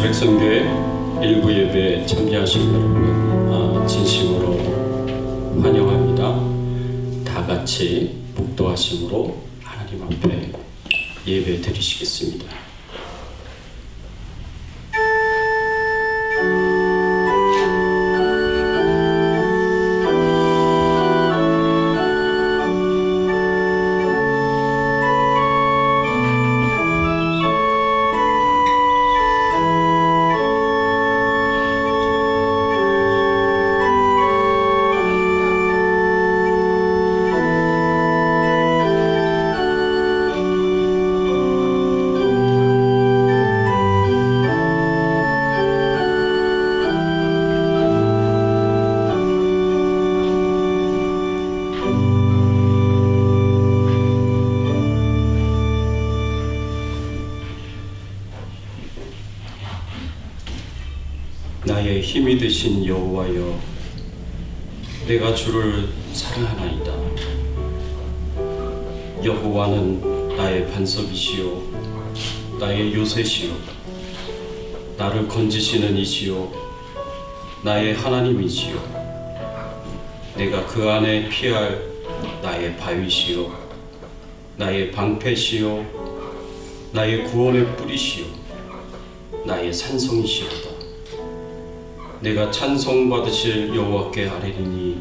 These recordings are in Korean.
백성교회 일부 예배에 참여하신 여러분 진심으로 환영합니다. 다 같이 복도하심으로 하나님 앞에 예배 드리시겠습니다. 나의 힘이 되신 여호와여, 내가 주를 사랑하나이다. 여호와는 나의 반석이시요 나의 요새시요 나를 건지시는 이시요 나의 하나님이시요 내가 그 안에 피할 나의 바위시요 나의 방패시요 나의 구원의 뿌리시요 나의 산성이시로다. 내가 찬송받으실 여호와께 아뢰리니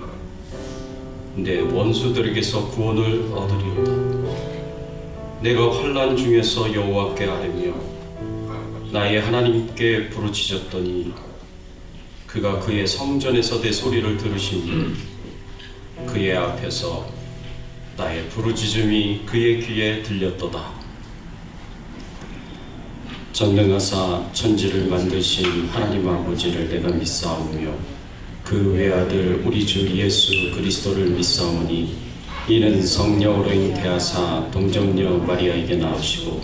내 원수들에게서 구원을 얻으리로다. 내가 환난 중에서 여호와께 아뢰며 나의 하나님께 부르짖었더니 그가 그의 성전에서 내 소리를 들으시니 그의 앞에서 나의 부르짖음이 그의 귀에 들렸도다. 전능하사 천지를 만드신 하나님 아버지를 내가 믿사오며 그 외아들 우리 주 예수 그리스도를 믿사오니 이는 성령으로 잉태하사 동정녀 마리아에게 낳으시고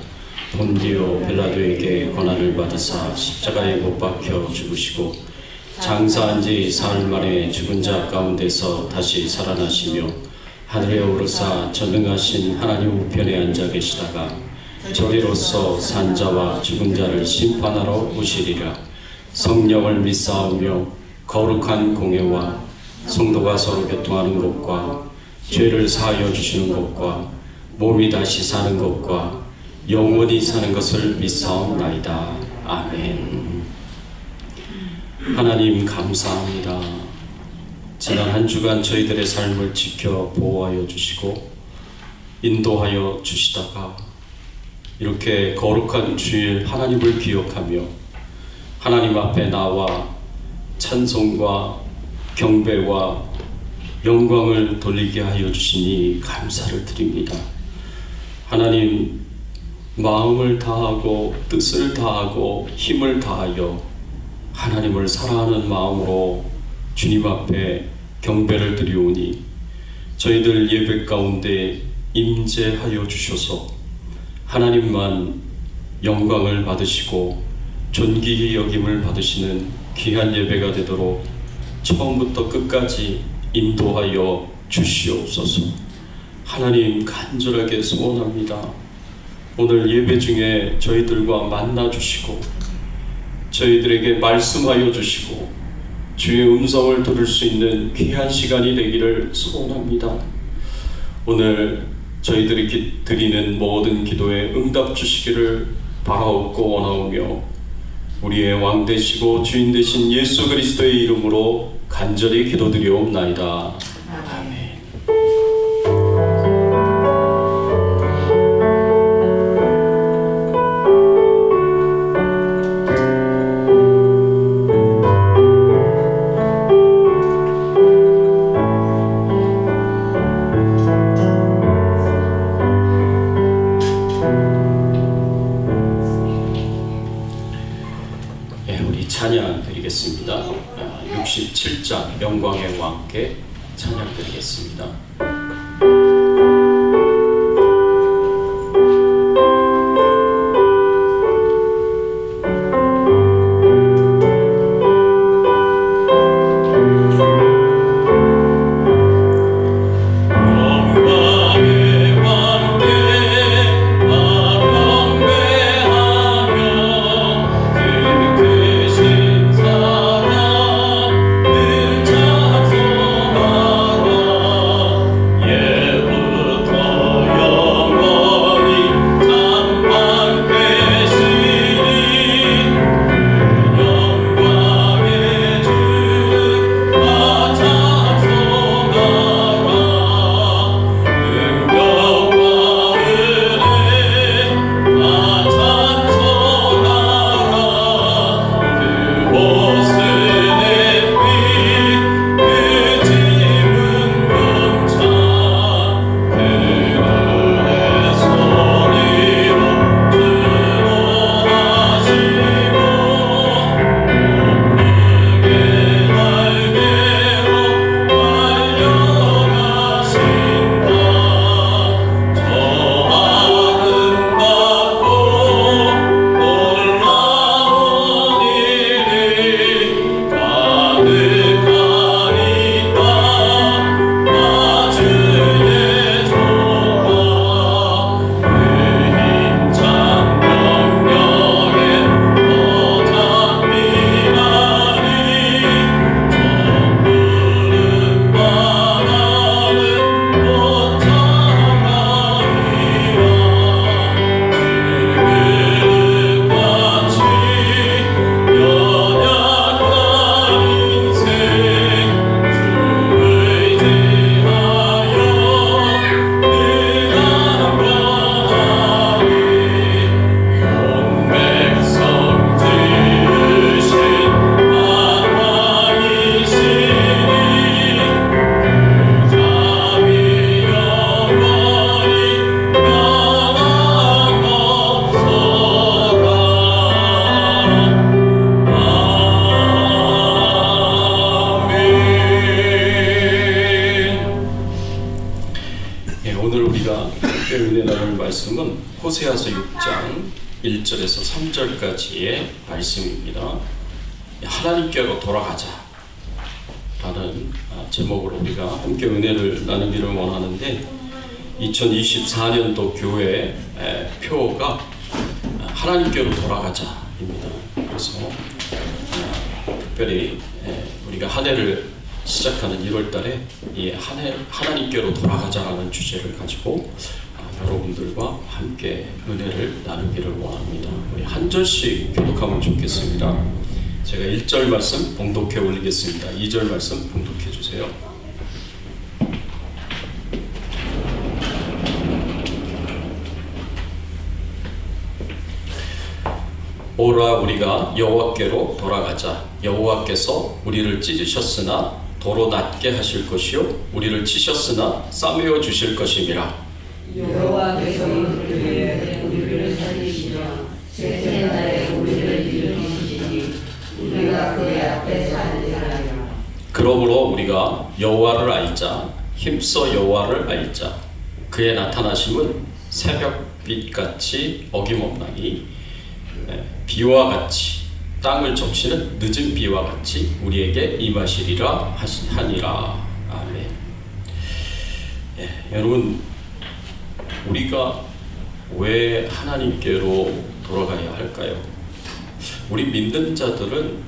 본디오 빌라도에게 고난을 받으사 십자가에 못 박혀 죽으시고 장사한 지 사흘 만에 죽은 자 가운데서 다시 살아나시며 하늘에 오르사 전능하신 하나님 우편에 앉아 계시다가 저리로서 산자와 죽은 자를 심판하러 오시리라. 성령을 믿사오며 거룩한 공예와 성도가 서로 교통하는 것과 죄를 사하여 주시는 것과 몸이 다시 사는 것과 영원히 사는 것을 믿사옵나이다. 아멘. 하나님 감사합니다. 지난 한 주간 저희들의 삶을 지켜 보호하여 주시고 인도하여 주시다가 이렇게 거룩한 주일 하나님을 기억하며 하나님 앞에 나와 찬송과 경배와 영광을 돌리게 하여 주시니 감사를 드립니다. 하나님, 마음을 다하고 뜻을 다하고 힘을 다하여 하나님을 사랑하는 마음으로 주님 앞에 경배를 드리오니 저희들 예배 가운데 임재하여 주셔서 하나님만 영광을 받으시고 존귀히 여김을 받으시는 귀한 예배가 되도록 처음부터 끝까지 인도하여 주시옵소서. 하나님 간절하게 소원합니다. 오늘 예배 중에 저희들과 만나 주시고 저희들에게 말씀하여 주시고 주의 음성을 들을 수 있는 귀한 시간이 되기를 소원합니다. 오늘 저희들이 드리는 모든 기도에 응답 주시기를 바라옵고 원하오며 우리의 왕 되시고 주인 되신 예수 그리스도의 이름으로 간절히 기도드리옵나이다. 아멘. 찬양 드리겠습니다. 67장 영광의 왕께 찬양 드리겠습니다. 그 함께 은혜 나눌 말씀은 호세아서 6장 1절에서 3절까지의 말씀입니다. 하나님께로 돌아가자 라는 제목으로 우리가 함께 은혜를 나누기를 원하는데, 2024년도 교회 표가 하나님께로 돌아가자입니다. 그래서 특별히 우리가 한 해를 시작하는 1월달에 이 하나님께로 돌아가자라는 주제를 가지고 여러분들과 함께 은혜를 나누기를 원합니다. 우리 한 절씩 교독하면 좋겠습니다. 제가 1절 말씀 봉독해 올리겠습니다. 2절 말씀 봉독해 주세요. 오라, 우리가 여호와께로 돌아가자. 여호와께서 우리를 찢으셨으나 도로 낮게 하실 것이요, 우리를 치셨으나 싸매어 주실 것임이라. 여호와께서 우리를 살리시며 셋째 날에 우리를 일으키시니 우리가 그의 앞에서 안전하리라. 그러므로 우리가 여호와를 알자. 힘써 여호와를 알자. 그의 나타나심은 새벽빛같이 어김없나니 비와 같이 땅을 적시는 늦은 비와 같이 우리에게 임하시리라 하니라. 아멘. 여러분, 우리가 왜 하나님께로 돌아가야 할까요? 우리 믿는 자들은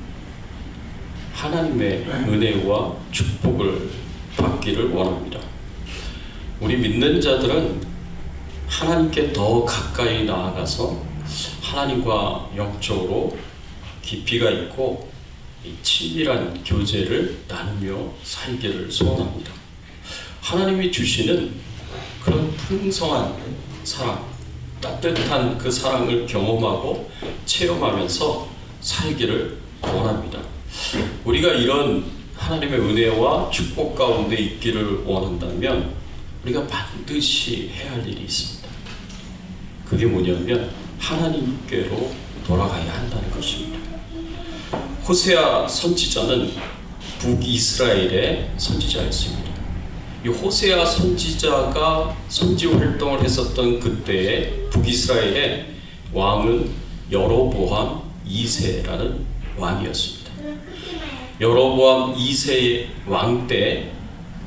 하나님의 은혜와 축복을 받기를 원합니다. 우리 믿는 자들은 하나님께 더 가까이 나아가서 하나님과 영적으로 깊이가 있고 친밀한 교제를 나누며 살기를 소원합니다. 하나님이 주시는 그런 풍성한 사랑, 따뜻한 그 사랑을 경험하고 체험하면서 살기를 원합니다. 우리가 이런 하나님의 은혜와 축복 가운데 있기를 원한다면 우리가 반드시 해야 할 일이 있습니다. 그게 뭐냐면 하나님께로 돌아가야 한다는 것입니다. 호세아 선지자는 북이스라엘의 선지자였습니다. 이 호세아 선지자가 선지 활동을 했었던 그때에 북이스라엘의 왕은 여로보암 2세라는 왕이었습니다. 여로보암 2세의 왕 때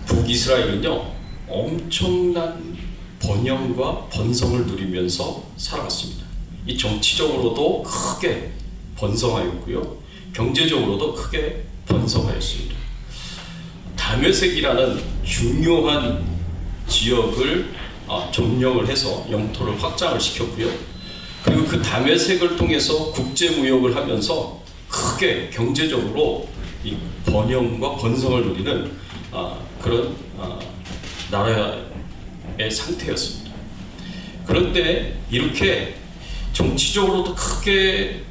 북이스라엘은요, 엄청난 번영과 번성을 누리면서 살아갔습니다. 이 정치적으로도 크게 번성하였고요, 경제적으로도 크게 번성하였습니다. 다메섹이라는 중요한 지역을 점령을 해서 영토를 확장을 시켰고요. 그리고 그 다메섹을 통해서 국제무역을 하면서 크게 경제적으로 이 번영과 번성을 누리는 그런 나라의 상태였습니다. 그런데 이렇게 정치적으로도 크게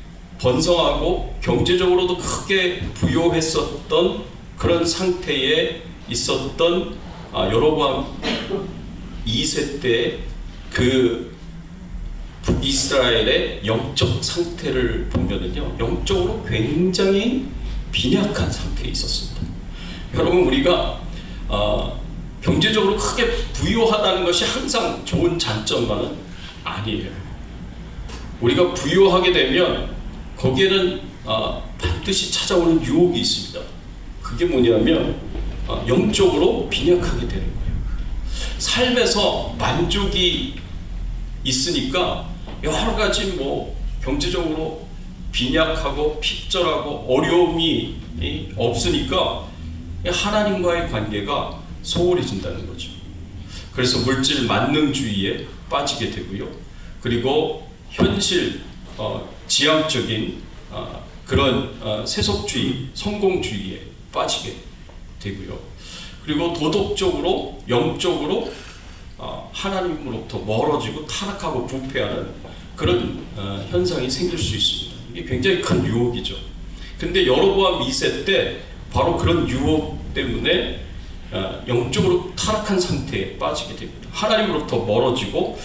번성하고 경제적으로도 크게 부유했었던 그런 상태에 있었던 여로보암 2세 때 그 북이스라엘의 영적 상태를 보면은요, 영적으로 굉장히 빈약한 상태에 있었습니다. 여러분, 우리가 경제적으로 크게 부유하다는 것이 항상 좋은 장점만은 아니에요. 우리가 부유하게 되면 거기에는 반드시 찾아오는 유혹이 있습니다. 그게 뭐냐면 영적으로 빈약하게 되는 거예요. 삶에서 만족이 있으니까 여러 가지 경제적으로 빈약하고 핍절하고 어려움이 없으니까 하나님과의 관계가 소홀해진다는 거죠. 그래서 물질 만능주의에 빠지게 되고요. 그리고 현실 지향적인 그런 세속주의, 성공주의에 빠지게 되고요. 그리고 도덕적으로, 영적으로 하나님으로부터 멀어지고 타락하고 부패하는 그런 현상이 생길 수 있습니다. 이게 굉장히 큰 유혹이죠. 근데 여로보암 2세 때 바로 그런 유혹 때문에 영적으로 타락한 상태에 빠지게 됩니다. 하나님으로부터 멀어지고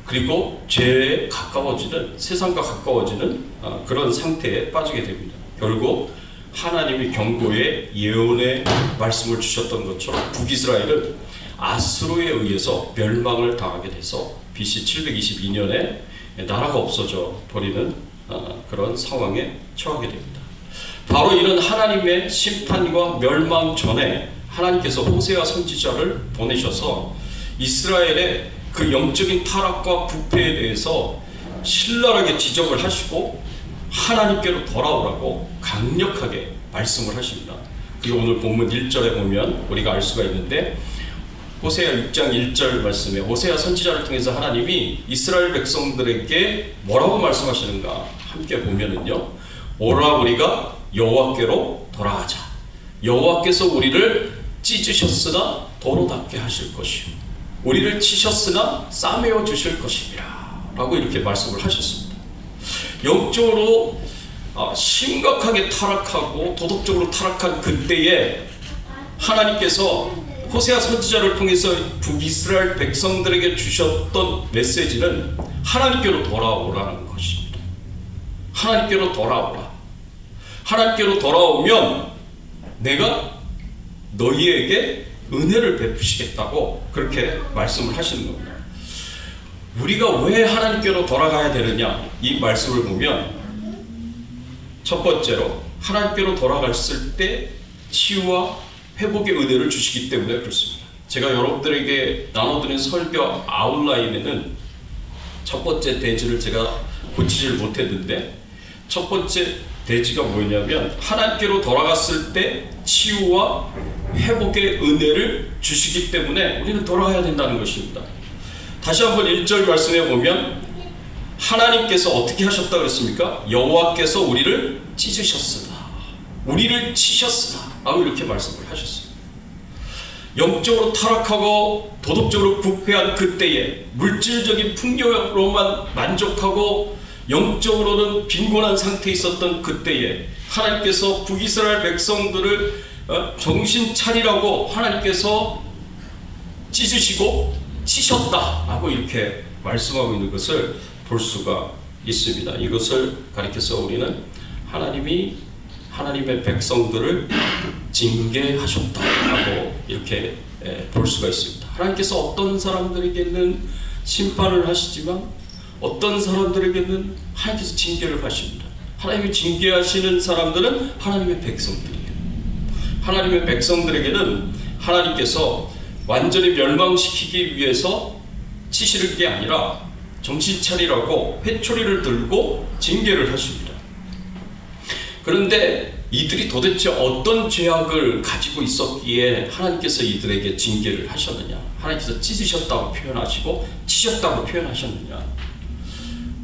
그리고 죄에 가까워지는, 세상과 가까워지는 그런 상태에 빠지게 됩니다. 결국 하나님이 경고의 예언의 말씀을 주셨던 것처럼 북이스라엘은 아수르에 의해서 멸망을 당하게 돼서 BC 722년에 나라가 없어져 버리는 그런 상황에 처하게 됩니다. 바로 이런 하나님의 심판과 멸망 전에 하나님께서 호세아 선지자를 보내셔서 이스라엘의 그 영적인 타락과 부패에 대해서 신랄하게 지적을 하시고 하나님께로 돌아오라고 강력하게 말씀을 하십니다. 그리고 오늘 본문 1절에 보면 우리가 알 수가 있는데, 호세아 6장 1절 말씀에 호세아 선지자를 통해서 하나님이 이스라엘 백성들에게 뭐라고 말씀하시는가 함께 보면은요, 오라 우리가 여호와께로 돌아가자. 여호와께서 우리를 찢으셨으나 도로 닦게 하실 것이요 우리를 치셨으나 싸매어 주실 것이니라 라고 이렇게 말씀을 하셨습니다. 영적으로 심각하게 타락하고 도덕적으로 타락한 그때에 하나님께서 호세아 선지자를 통해서 북이스라엘 백성들에게 주셨던 메시지는 하나님께로 돌아오라는 것입니다. 하나님께로 돌아오라. 하나님께로 돌아오면 내가 너희에게 은혜를 베푸시겠다고 그렇게 말씀을 하시는 겁니다. 우리가 왜 하나님께로 돌아가야 되느냐, 이 말씀을 보면 첫 번째로 하나님께로 돌아갔을 때 치유와 회복의 은혜를 주시기 때문에 그렇습니다. 제가 여러분들에게 나눠드린 설교 아웃라인에는 첫 번째 대지를 제가 고치질 못했는데, 첫 번째 대지가 뭐냐면 하나님께로 돌아갔을 때 치유와 회복의 은혜를 주시기 때문에 우리는 돌아가야 된다는 것입니다. 다시 한번 1절 말씀해 보면 하나님께서 어떻게 하셨다 그랬습니까? 여호와께서 우리를 찢으셨으나 우리를 치셨으나 라고 이렇게 말씀을 하셨습니다. 영적으로 타락하고 도덕적으로 부패한 그때에 물질적인 풍요로만 만족하고 영적으로는 빈곤한 상태에 있었던 그때에 하나님께서 북이스라엘 백성들을 정신 차리라고 하나님께서 찢으시고 치셨다 라고 이렇게 말씀하고 있는 것을 볼 수가 있습니다. 이것을 가리켜서 우리는 하나님이 하나님의 백성들을 징계하셨다라고 이렇게 볼 수가 있습니다. 하나님께서 어떤 사람들에게는 심판을 하시지만 어떤 사람들에게는 하나님께서 징계를 하십니다. 하나님이 징계하시는 사람들은 하나님의 백성들이에요. 하나님의 백성들에게는 하나님께서 완전히 멸망시키기 위해서 치시는 게 아니라 정신 차리라고 회초리를 들고 징계를 하십니다. 그런데 이들이 도대체 어떤 죄악을 가지고 있었기에 하나님께서 이들에게 징계를 하셨느냐, 하나님께서 찢으셨다고 표현하시고 치셨다고 표현하셨느냐.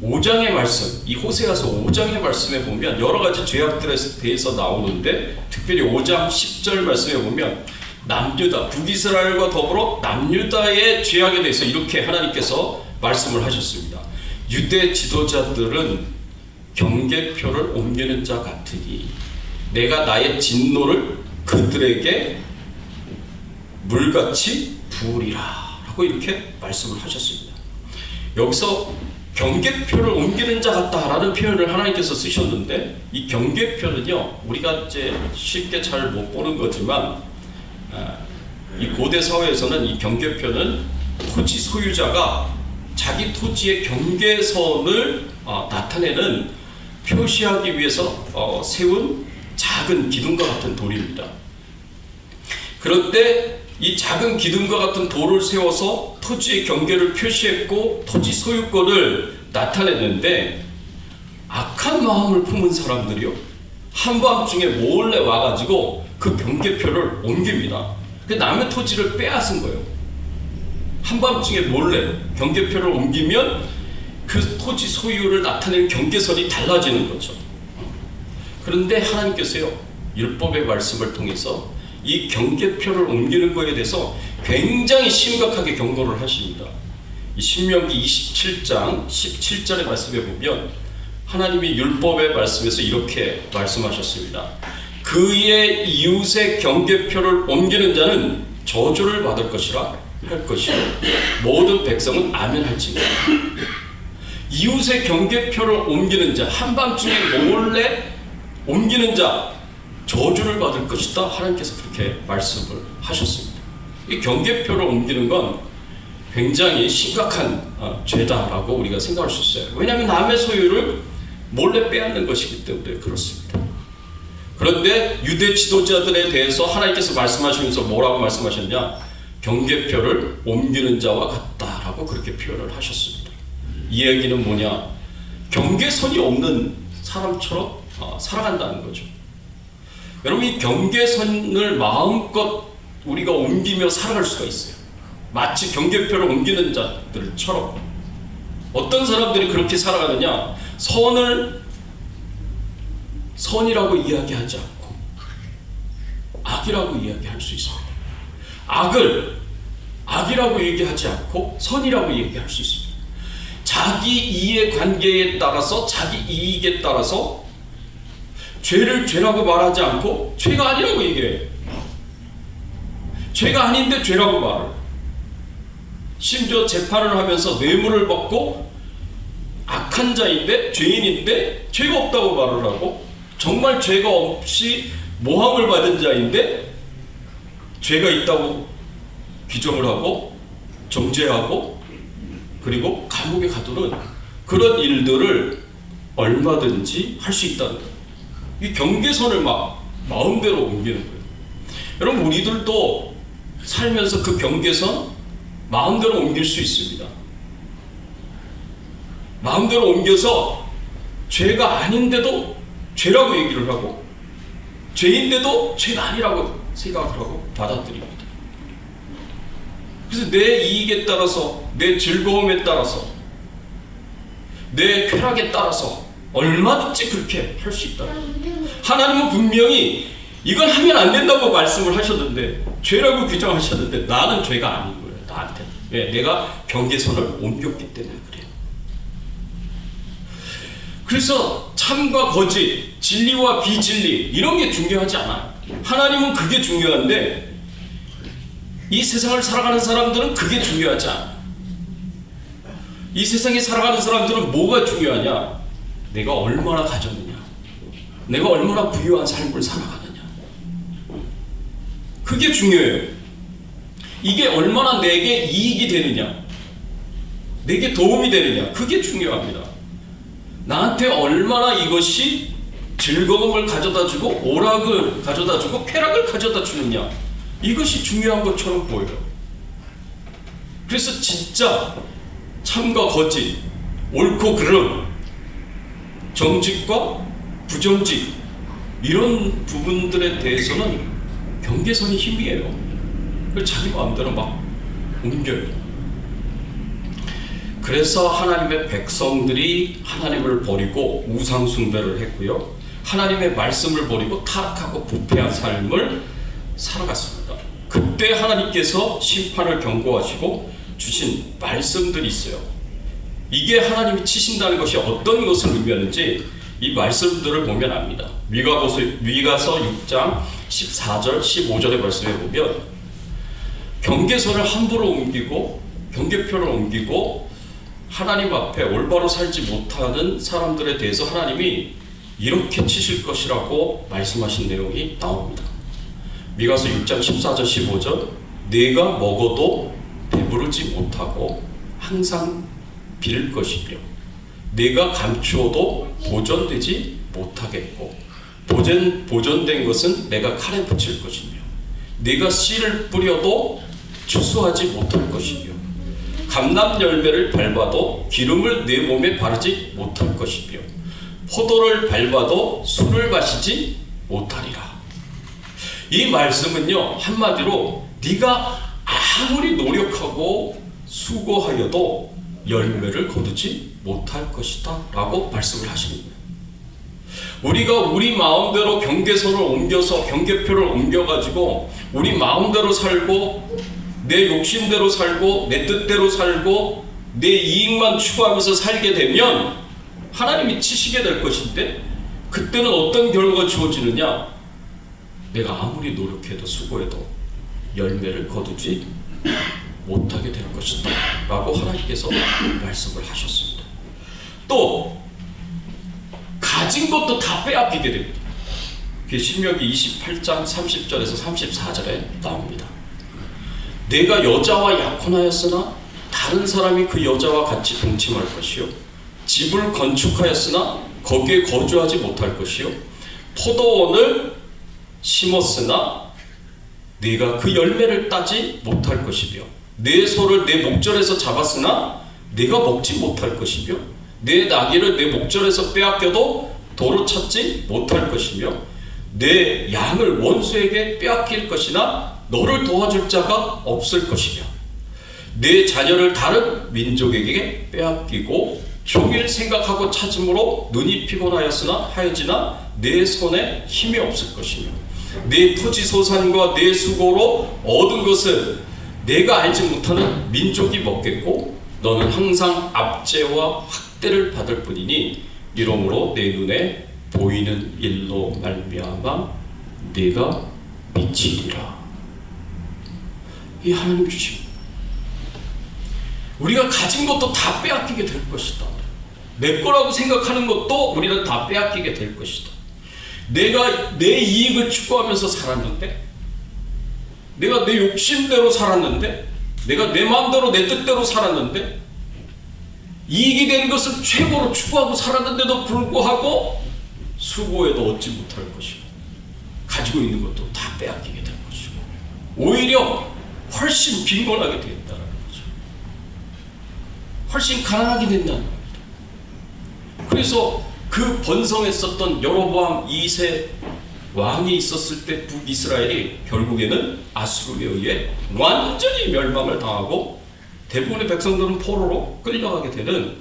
5장의 말씀, 이 호세아서 5장의 말씀에 보면 여러 가지 죄악들에 대해서 나오는데, 특별히 5장 10절 말씀에 보면 남유다, 북이스라엘과 더불어 남유다의 죄악에 대해서 이렇게 하나님께서 말씀을 하셨습니다. 유대 지도자들은 경계표를 옮기는 자 같으니 내가 나의 진노를 그들에게 물같이 부으리라 라고 이렇게 말씀을 하셨습니다. 여기서 경계표를 옮기는 자 같다라는 표현을 하나님께서 쓰셨는데, 이 경계표는요, 우리가 이제 쉽게 잘 못 보는 거지만 이 고대 사회에서는 이 경계표는 토지 소유자가 자기 토지의 경계선을 나타내는, 표시하기 위해서 세운 작은 기둥과 같은 돌입니다. 그런데 이 작은 기둥과 같은 돌을 세워서 토지의 경계를 표시했고 토지 소유권을 나타냈는데, 악한 마음을 품은 사람들이요, 한밤중에 몰래 와가지고 그 경계표를 옮깁니다. 남의 토지를 빼앗은 거예요. 한밤중에 몰래 경계표를 옮기면 그 토지 소유를 나타내는 경계선이 달라지는 거죠. 그런데 하나님께서요, 율법의 말씀을 통해서 이 경계표를 옮기는 것에 대해서 굉장히 심각하게 경고를 하십니다. 이 신명기 27장 17절의 말씀에 보면 하나님이 율법의 말씀에서 이렇게 말씀하셨습니다. 그의 이웃의 경계표를 옮기는 자는 저주를 받을 것이라 할 것이요 모든 백성은 아멘 할지니라. 이웃의 경계표를 옮기는 자, 한밤중에 몰래 옮기는 자 저주를 받을 것이다. 하나님께서 그렇게 말씀을 하셨습니다. 이 경계표를 옮기는 건 굉장히 심각한 죄다라고 우리가 생각할 수 있어요. 왜냐하면 남의 소유를 몰래 빼앗는 것이기 때문에 그렇습니다. 그런데 유대 지도자들에 대해서 하나님께서 말씀하시면서 뭐라고 말씀하셨냐? 경계표를 옮기는 자와 같다라고 그렇게 표현을 하셨습니다. 이 얘기는 뭐냐? 경계선이 없는 사람처럼 살아간다는 거죠. 여러분, 이 경계선을 마음껏 우리가 옮기며 살아갈 수가 있어요. 마치 경계표를 옮기는 자들처럼. 어떤 사람들이 그렇게 살아가느냐? 선을 선이라고 이야기하지 않고 악이라고 이야기할 수 있습니다. 악을 악이라고 얘기하지 않고 선이라고 얘기할 수 있습니다. 자기 이해관계에 따라서, 자기 이익에 따라서 죄를 죄라고 말하지 않고 죄가 아니라고 얘기해요. 죄가 아닌데 죄라고 말을. 심지어 재판을 하면서 뇌물을 받고 악한 자인데, 죄인인데 죄가 없다고 말을 하고, 정말 죄가 없이 모함을 받은 자인데 죄가 있다고 규정을 하고 정죄하고 그리고 감옥에 가두는 그런 일들을 얼마든지 할 수 있다는 거예요. 이 경계선을 막 마음대로 옮기는 거예요. 여러분, 우리들도 살면서 그 경계선 마음대로 옮길 수 있습니다. 마음대로 옮겨서 죄가 아닌데도 죄라고 얘기를 하고, 죄인데도 죄가 아니라고 생각을 하고 받아들입니다. 그래서 내 이익에 따라서, 내 즐거움에 따라서, 내 쾌락에 따라서 얼마든지 그렇게 할 수 있다. 하나님은 분명히 이건 하면 안 된다고 말씀을 하셨는데, 죄라고 규정하셨는데 나는 죄가 아닌 거예요. 나한테. 왜? 내가 경계선을 옮겼기 때문에 그래요. 그래서 참과 거짓, 진리와 비진리, 이런 게 중요하지 않아요. 하나님은 그게 중요한데 이 세상을 살아가는 사람들은 그게 중요하지 않아요. 이 세상에 살아가는 사람들은 뭐가 중요하냐? 내가 얼마나 가졌느냐, 내가 얼마나 부유한 삶을 살아가느냐, 그게 중요해요. 이게 얼마나 내게 이익이 되느냐, 내게 도움이 되느냐, 그게 중요합니다. 나한테 얼마나 이것이 즐거움을 가져다주고 오락을 가져다주고 쾌락을 가져다주느냐, 이것이 중요한 것처럼 보여요. 그래서 진짜 참과 거짓, 옳고 그름, 정직과 부정직, 이런 부분들에 대해서는 경계선이 힘이에요. 그래서 자기 마음대로 막 옮겨요. 그래서 하나님의 백성들이 하나님을 버리고 우상 숭배를 했고요, 하나님의 말씀을 버리고 타락하고 부패한 삶을 살아갔습니다. 그때 하나님께서 심판을 경고하시고 주신 말씀들이 있어요. 이게 하나님이 치신다는 것이 어떤 것을 의미하는지 이 말씀들을 보면 압니다. 미가서 6장 14절 15절의 말씀에 보면, 경계선을 함부로 옮기고 경계표를 옮기고 하나님 앞에 올바로 살지 못하는 사람들에 대해서 하나님이 이렇게 치실 것이라고 말씀하신 내용이 나옵니다. 미가서 6장 14절 15절, 내가 먹어도 배부르지 못하고 항상 빌 것이며, 내가 감추어도 보존되지 못하겠고, 보존된 것은 내가 칼에 붙일 것이며, 내가 씨를 뿌려도 추수하지 못할 것이며, 감람 열매를 밟아도 기름을 내 몸에 바르지 못할 것이며, 포도를 밟아도 술을 마시지 못하리라. 이 말씀은요, 한마디로 네가 아무리 노력하고 수고하여도 열매를 거두지 못할 것이다 라고 말씀을 하시는 거예요. 우리가 우리 마음대로 경계선을 옮겨서 경계표를 옮겨가지고 우리 마음대로 살고 내 욕심대로 살고 내 뜻대로 살고 내 이익만 추구하면서 살게 되면 하나님이 치시게 될 것인데, 그때는 어떤 결과가 주어지느냐? 내가 아무리 노력해도 수고해도 열매를 거두지 못하게 될 것이다 라고 하나님께서 말씀을 하셨습니다. 또 가진 것도 다 빼앗기게 됩니다. 그게 신명기 28장 30절에서 34절에 나옵니다. 내가 여자와 약혼하였으나 다른 사람이 그 여자와 같이 동침할 것이요, 집을 건축하였으나 거기에 거주하지 못할 것이요, 포도원을 심었으나 네가 그 열매를 따지 못할 것이며, 내 소를 내 목전에서 잡았으나 네가 먹지 못할 것이며, 내 나귀를 내 목전에서 빼앗겨도 도로 찾지 못할 것이며, 내 양을 원수에게 빼앗길 것이나 너를 도와줄 자가 없을 것이며, 내 자녀를 다른 민족에게 빼앗기고 종일 생각하고 찾음으로 눈이 피곤하였으나 하여지나 내 손에 힘이 없을 것이며, 내 토지 소산과 내 수고로 얻은 것을 내가 알지 못하는 민족이 먹겠고 너는 항상 압제와 학대를 받을 뿐이니 이러므로 내 눈에 보이는 일로 말미암아 네가 미치리라. 이 하나님 주심, 우리가 가진 것도 다 빼앗기게 될 것이다. 내 거라고 생각하는 것도 우리는 다 빼앗기게 될 것이다. 내가 내 이익을 추구하면서 살았는데, 내가 내 욕심대로 살았는데, 내가 내 마음대로 내 뜻대로 살았는데, 이익이 되는 것을 최고로 추구하고 살았는데도 불구하고 수고해도 얻지 못할 것이고 가지고 있는 것도 다 빼앗기게 될 것이고 오히려 훨씬 빈곤하게 된다는 거죠. 훨씬 가난하게 된다는 겁니다. 그래서 그 번성했었던 여로보암 2세 왕이 있었을 때 북이스라엘이 결국에는 아수르에 의해 완전히 멸망을 당하고 대부분의 백성들은 포로로 끌려가게 되는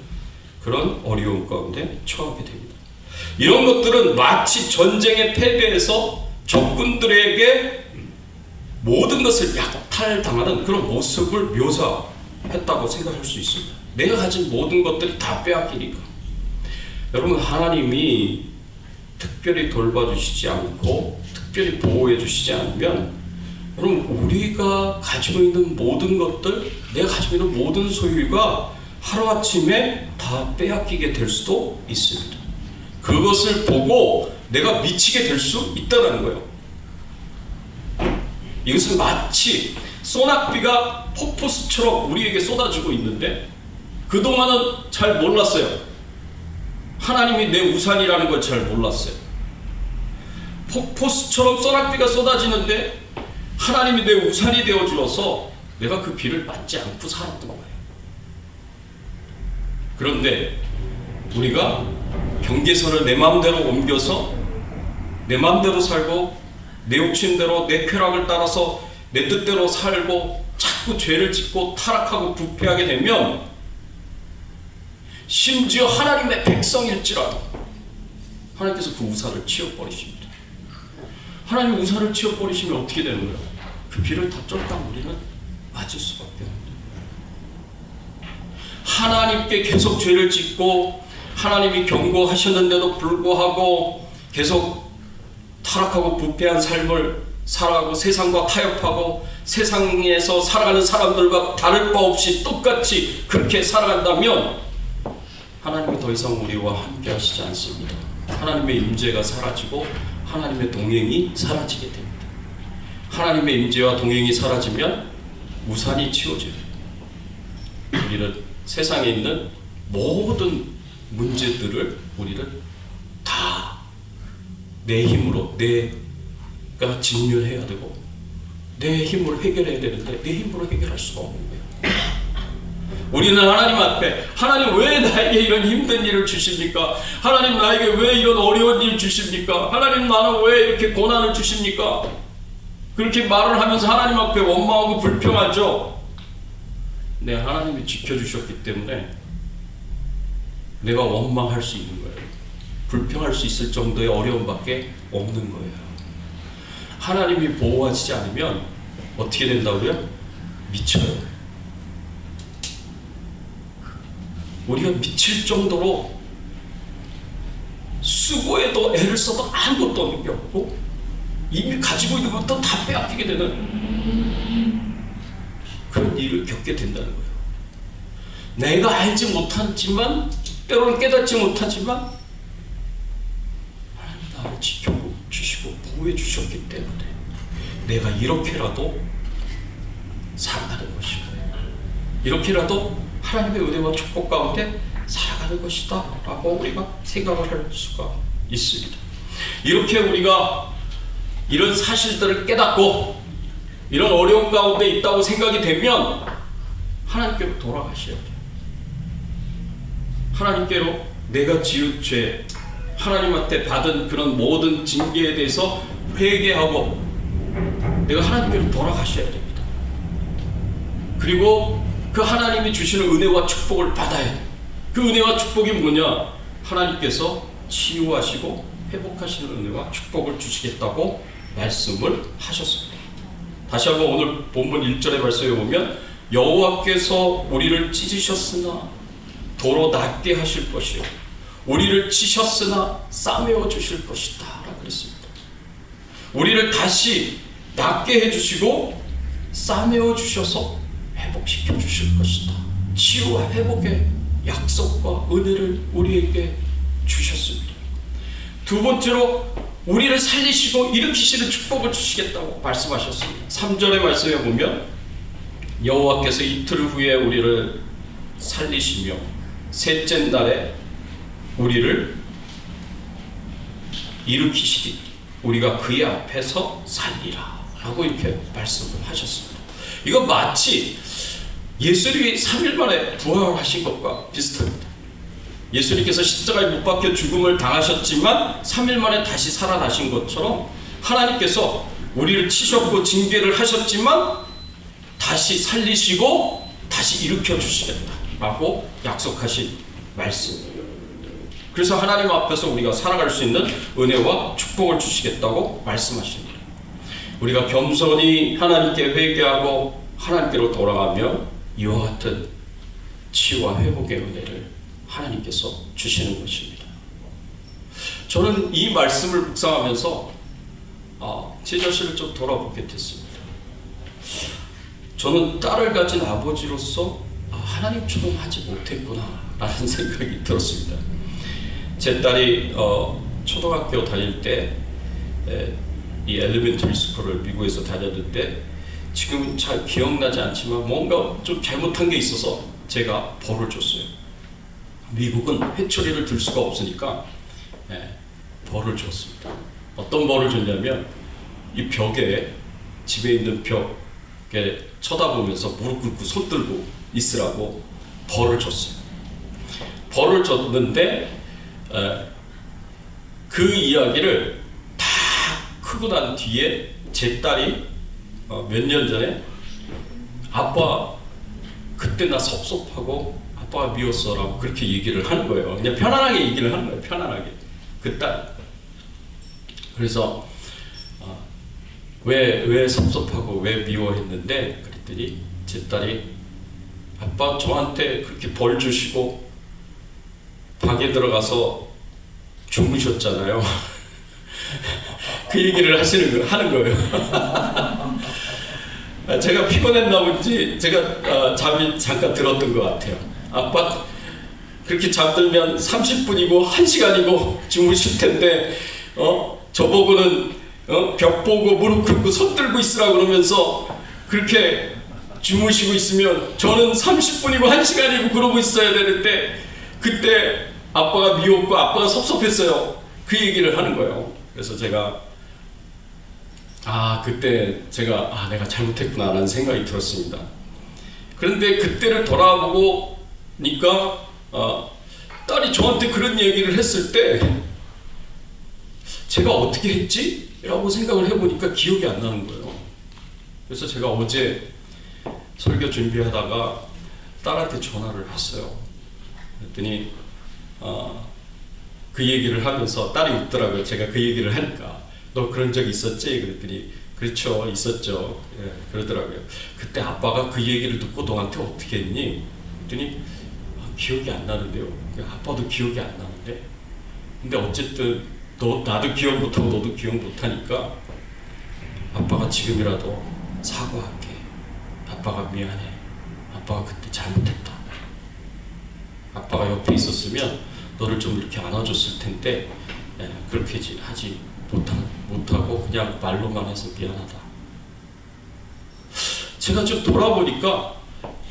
그런 어려움 가운데 처하게 됩니다. 이런 것들은 마치 전쟁에 패배해서 적군들에게 모든 것을 약탈당하는 그런 모습을 묘사했다고 생각할 수 있습니다. 내가 가진 모든 것들이 다 빼앗기니까. 여러분, 하나님이 특별히 돌봐주시지 않고 특별히 보호해 주시지 않으면 여러분, 우리가 가지고 있는 모든 것들, 내가 가지고 있는 모든 소유가 하루아침에 다 빼앗기게 될 수도 있습니다. 그것을 보고 내가 미치게 될 수 있다는 거예요. 이것은 마치 소낙비가 폭포수처럼 우리에게 쏟아지고 있는데 그동안은 잘 몰랐어요. 하나님이 내 우산이라는 걸 잘 몰랐어요. 폭포수처럼 소낙비가 쏟아지는데 하나님이 내 우산이 되어 주어서 내가 그 비를 맞지 않고 살았던 거예요. 그런데 우리가 경계선을 내 마음대로 옮겨서 내 마음대로 살고 내 욕심대로 내 쾌락을 따라서 내 뜻대로 살고 자꾸 죄를 짓고 타락하고 부패하게 되면 심지어 하나님의 백성일지라도 하나님께서 그 우산을 치워버리십니다. 하나님 우산을 치워버리시면 어떻게 되는 거예요? 그 비를 다 쫄딱 우리는 맞을 수밖에 없습니다. 하나님께 계속 죄를 짓고 하나님이 경고하셨는데도 불구하고 계속 타락하고 부패한 삶을 살아가고 세상과 타협하고 세상에서 살아가는 사람들과 다를 바 없이 똑같이 그렇게 살아간다면 하나님이 더 이상 우리와 함께 하시지 않습니다. 하나님의 임재가 사라지고 하나님의 동행이 사라지게 됩니다. 하나님의 임재와 동행이 사라지면 우산이 치워져요. 우리는 세상에 있는 모든 문제들을 우리는 다 내 힘으로 내가 직면해야 되고 내 힘으로 해결해야 되는데 내 힘으로 해결할 수가 없는 거예요. 우리는 하나님 앞에 하나님 왜 나에게 이런 힘든 일을 주십니까? 하나님 나에게 왜 이런 어려운 일 주십니까? 하나님 나는 왜 이렇게 고난을 주십니까? 그렇게 말을 하면서 하나님 앞에 원망하고 불평하죠. 네, 하나님이 지켜주셨기 때문에 내가 원망할 수 있는 거예요. 불평할 수 있을 정도의 어려움밖에 없는 거예요. 하나님이 보호하시지 않으면 어떻게 된다고요? 미쳐요. 우리가 미칠 정도로 수고해도 애를 써도 아무것도 없는 게 없고 이미 가지고 있는 것도 다 빼앗기게 되는 그런 일을 겪게 된다는 거예요. 내가 알지 못하지만 때로는 깨닫지 못하지만 하나님 나를 지켜주시고 보호해 주셨기 때문에 내가 이렇게라도 살아 이렇게라도 하나님의 은혜와 축복 가운데 살아가는 것이다 라고 우리가 생각을 할 수가 있습니다. 이렇게 우리가 이런 사실들을 깨닫고 이런 어려움 가운데 있다고 생각이 되면 하나님께로 돌아가셔야 돼요. 하나님께로 내가 지은 죄, 하나님한테 받은 그런 모든 징계에 대해서 회개하고 내가 하나님께로 돌아가셔야 됩니다. 그리고 그 하나님이 주시는 은혜와 축복을 받아야 돼요. 그 은혜와 축복이 뭐냐? 하나님께서 치유하시고 회복하시는 은혜와 축복을 주시겠다고 말씀을 하셨습니다. 다시 한번 오늘 본문 1절의 말씀에 보면 여호와께서 우리를 찢으셨으나 도로 낫게 하실 것이요 우리를 치셨으나 싸매어 주실 것이다 라고 그랬습니다. 우리를 다시 낫게 해주시고 싸매어 주셔서 회복시켜 주실 것이다. 치유와 회복의 약속과 은혜를 우리에게 주셨습니다. 두 번째로 우리를 살리시고 일으키시는 축복을 주시겠다고 말씀하셨습니다. 3절의 말씀에 보면 여호와께서 이틀 후에 우리를 살리시며 셋째 날에 우리를 일으키시리 우리가 그의 앞에서 살리라 라고 이렇게 말씀을 하셨습니다. 이거 마치 예수님이 3일 만에 부활하신 것과 비슷합니다. 예수님께서 십자가에 못 박혀 죽음을 당하셨지만 3일 만에 다시 살아나신 것처럼 하나님께서 우리를 치셨고 징계를 하셨지만 다시 살리시고 다시 일으켜 주시겠다라고 약속하신 말씀이에요. 그래서 하나님 앞에서 우리가 살아갈 수 있는 은혜와 축복을 주시겠다고 말씀하십니다. 우리가 겸손히 하나님께 회개하고 하나님께로 돌아가며 이와 같은 치유와 회복의 은혜를 하나님께서 주시는 것입니다. 저는 이 말씀을 묵상하면서 제 자신을 좀 돌아보게 됐습니다. 저는 딸을 가진 아버지로서 하나님처럼 하지 못했구나 라는 생각이 들었습니다. 제 딸이 초등학교 다닐 때 이 엘리멘터리 스쿨을 미국에서 다녔는데 지금은 잘 기억나지 않지만 뭔가 좀 잘못한 게 있어서 제가 벌을 줬어요. 미국은 회초리를 들 수가 없으니까 벌을 줬습니다. 어떤 벌을 줬냐면 이 벽에 집에 있는 벽에 쳐다보면서 무릎 꿇고 손 들고 있으라고 벌을 줬어요. 벌을 줬는데 그 이야기를 다 크고 난 뒤에 제 딸이 몇 년 전에 아빠 그때 나 섭섭하고 아빠가 미웠어라고 그렇게 얘기를 하는 거예요. 그냥 편안하게 얘기를 하는 거예요. 편안하게. 그 딸. 그래서 왜 섭섭하고 왜 미워했는데 그랬더니 제 딸이 아빠 저한테 그렇게 벌 주시고 방에 들어가서 주무셨잖아요. 그 얘기를 하는 거예요. 제가 피곤했나 본지 제가 잠이 잠깐 들었던 것 같아요. 아빠 그렇게 잠들면 30분이고 1시간이고 주무실 텐데 저보고는 벽 보고 무릎 꿇고 손 들고 있으라 그러면서 그렇게 주무시고 있으면 저는 30분이고 1시간이고 그러고 있어야 되는데 그때 아빠가 미웠고 아빠가 섭섭했어요. 그 얘기를 하는 거예요. 그래서 제가 그때 제가 내가 잘못했구나 라는 생각이 들었습니다. 그런데 그때를 돌아보고 니까 딸이 저한테 그런 얘기를 했을 때 제가 어떻게 했지? 라고 생각을 해보니까 기억이 안 나는 거예요. 그래서 제가 어제 설교 준비하다가 딸한테 전화를 했어요. 그랬더니 그 얘기를 하면서 딸이 웃더라고요. 제가 그 얘기를 하니까 너 그런 적 있었지? 그랬더니 그렇죠 있었죠. 그러더라고요. 그때 아빠가 그 얘기를 듣고 너한테 어떻게 했니? 그랬더니 기억이 안 나는데요. 아빠도 기억이 안 나는데 근데 어쨌든 나도 기억 못하고 너도 기억 못하니까 아빠가 지금이라도 사과할게. 아빠가 미안해. 아빠가 그때 잘못했다. 아빠가 옆에 있었으면 너를 좀 이렇게 안아줬을 텐데 그렇게 하지 못하고 그냥 말로만 해서 미안하다. 제가 좀 돌아보니까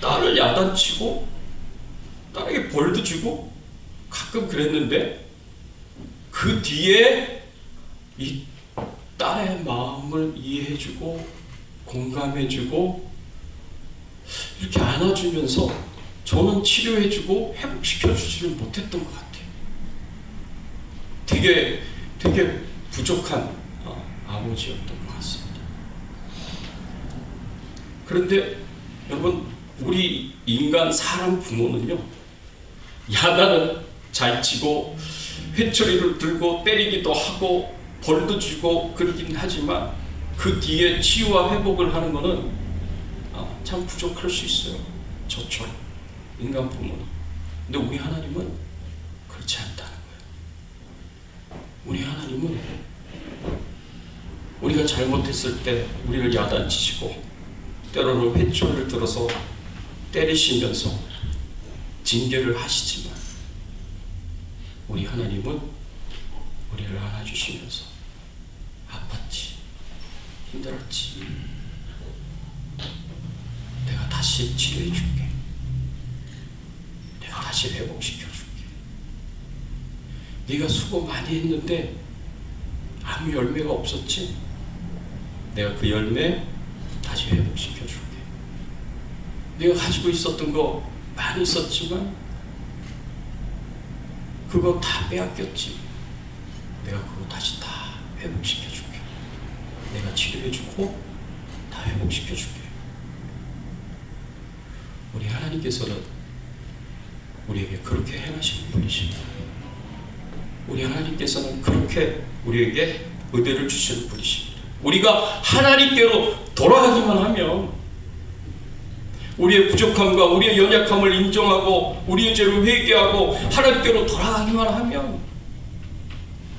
딸을 야단치고 딸에게 벌도 주고 가끔 그랬는데, 그 뒤에 이 딸의 마음을 이해해주고 공감해주고 이렇게 안아주면서 저는 치료해주고 회복시켜주지를 못했던 것 같아요. 되게 부족한 아버지였던 것 같습니다. 그런데 여러분, 우리 인간 사람 부모는요, 야단은 잘 치고 회초리를 들고 때리기도 하고 벌도 주고 그러긴 하지만 그 뒤에 치유와 회복을 하는 것은 참 부족할 수 있어요. 저처럼 인간 부모는. 근데 우리 하나님은 그렇지 않다는 거예요. 우리 하나님은 우리가 잘못했을 때 우리를 야단치시고 때로는 회초리를 들어서 때리시면서 징계를 하시지만, 우리 하나님은 우리를 안아주시면서 아팠지, 힘들었지, 내가 다시 치료해 줄게, 내가 다시 회복시켜 줄게, 네가 수고 많이 했는데 아무 열매가 없었지, 내가 그 열매 다시 회복시켜 줄게, 내가 가지고 있었던 거 많이 있었지만 그거 다 빼앗겼지, 내가 그거 다시 다 회복시켜 줄게, 내가 치료해 주고 다 회복시켜 줄게. 우리 하나님께서는 우리에게 그렇게 행하시는 분이십니다. 우리 하나님께서는 그렇게 우리에게 은혜를 주시는 분이십니다. 우리가 하나님께로 돌아가기만 하면, 우리의 부족함과 우리의 연약함을 인정하고 우리의 죄를 회개하고 하나님께로 돌아가기만 하면